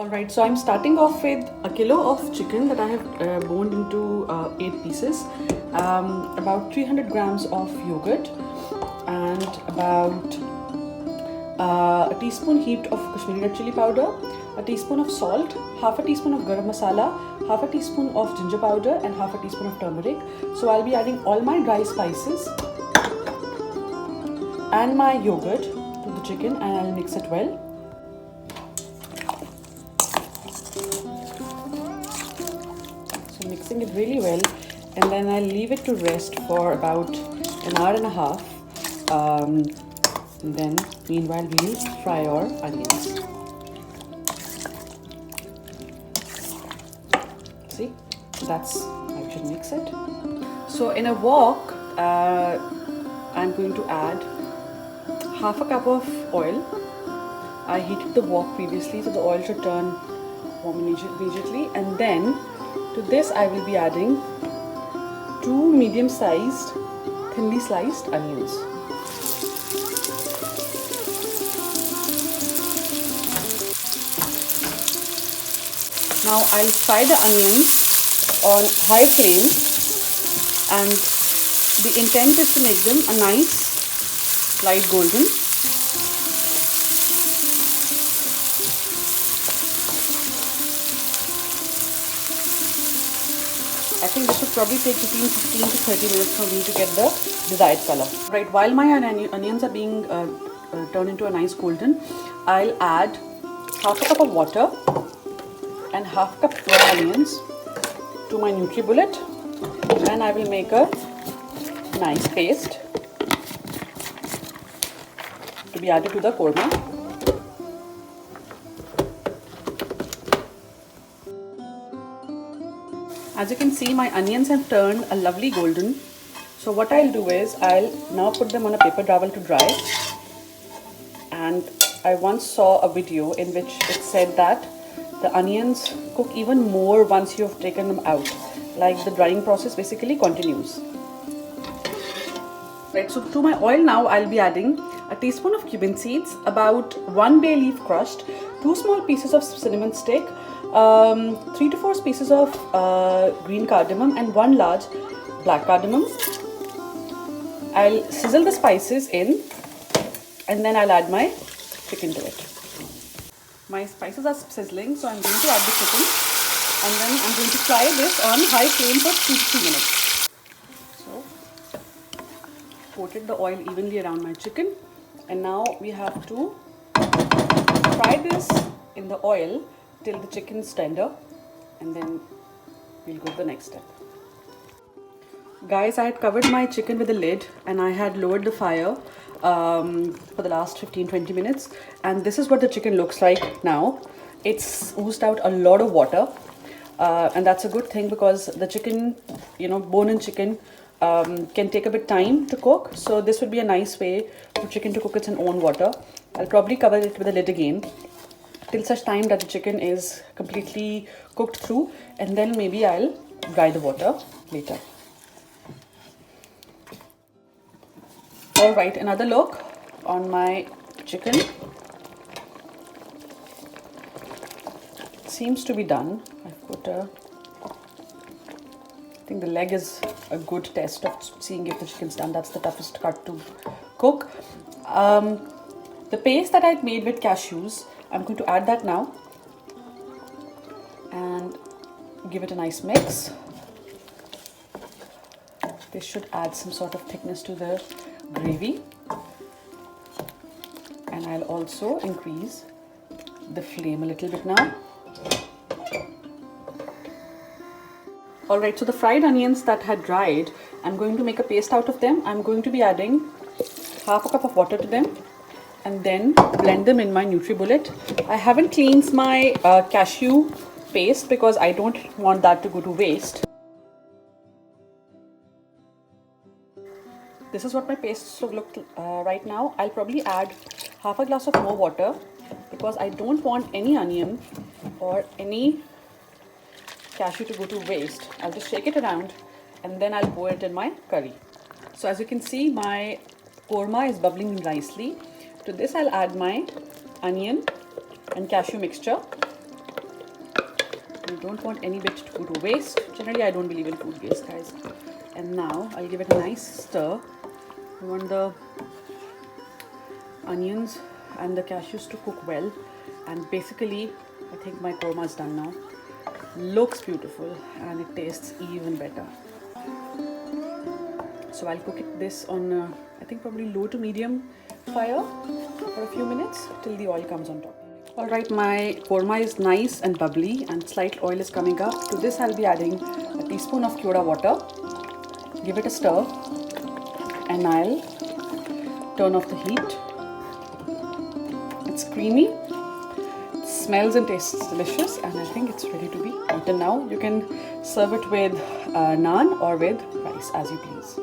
Alright, so I'm starting off with a kilo of chicken that I have boned into 8 pieces, about 300 grams of yogurt, and about a teaspoon heaped of Kashmiri red chilli powder, a teaspoon of salt, half a teaspoon of garam masala, half a teaspoon of ginger powder, and half a teaspoon of turmeric. So I'll be adding all my dry spices and my yogurt to the chicken, and I'll mix it well. So mixing it really well, and then I'll leave it to rest for about an hour and a half. And then meanwhile we'll fry our onions. See, that's how you should mix it. So in a wok, I'm going to add half a cup of oil. I heated the wok previously, so the oil should turn warm immediately. And then to this I will be adding 2 medium-sized, thinly sliced onions. Now I'll fry the onions on high flame, and the intent is to make them a nice light golden. I think this should probably take between 15 to 30 minutes for me to get the desired color. Right, while my onions are being turned into a nice golden, I'll add half a cup of water and half cup raw onions to my NutriBullet, and I will make a nice paste to be added to the korma. As you can see, my onions have turned a lovely golden. So what I'll do is I'll now put them on a paper towel to dry. And I once saw a video in which it said that the onions cook even more once you have taken them out. Like the drying process basically continues. Right, so to my oil now I'll be adding a teaspoon of cumin seeds, about 1 bay leaf crushed, 2 small pieces of cinnamon stick, 3 to 4 pieces of green cardamom, and 1 large black cardamom. I'll sizzle the spices in, and then I'll add my chicken to it. My spices are sizzling, so I'm going to add the chicken, and then I'm going to fry this on high flame for 2 to 3 minutes. So, coated the oil evenly around my chicken, and now we have to fry this in the oil till the chicken is tender, and then we'll go to the next step. Guys, I had covered my chicken with a lid, and I had lowered the fire for the last 15-20 minutes, and this is what the chicken looks like now. It's oozed out a lot of water, and that's a good thing because the chicken, bone-in chicken can take a bit time to cook, so this would be a nice way for chicken to cook its own water. I'll probably cover it with a lid again till such time that the chicken is completely cooked through, and then maybe I'll dry the water later. Alright, another look on my chicken. It seems to be done. I've put I think the leg is a good test of seeing if the chicken's done. That's the toughest cut to cook. The paste that I'd made with cashews, I'm going to add that now and give it a nice mix. This should add some sort of thickness to the gravy, and I'll also increase the flame a little bit now. Alright, so the fried onions that had dried, I'm going to make a paste out of them. I'm going to be adding half a cup of water to them and then blend them in my NutriBullet. I haven't cleansed my cashew paste because I don't want that to go to waste. This is what my paste should look right now. I'll probably add half a glass of more water because I don't want any onion or any cashew to go to waste. I'll just shake it around and then I'll pour it in my curry. So as you can see, my korma is bubbling nicely. To this I'll add my onion and cashew mixture You don't want any bit to go to waste. Generally, I don't believe in food waste, guys. And now I'll give it a nice stir. I want the onions and the cashews to cook well. And basically, I think my korma is done now. Looks beautiful and it tastes even better. So I'll cook this on, I think probably low to medium fire for a few minutes till the oil comes on top. Alright, my korma is nice and bubbly and slight oil is coming up. To this I'll be adding a teaspoon of kewra water. Give it a stir and I'll turn off the heat. It's creamy, it smells and tastes delicious, and I think it's ready to be eaten now. You can serve it with naan or with rice as you please.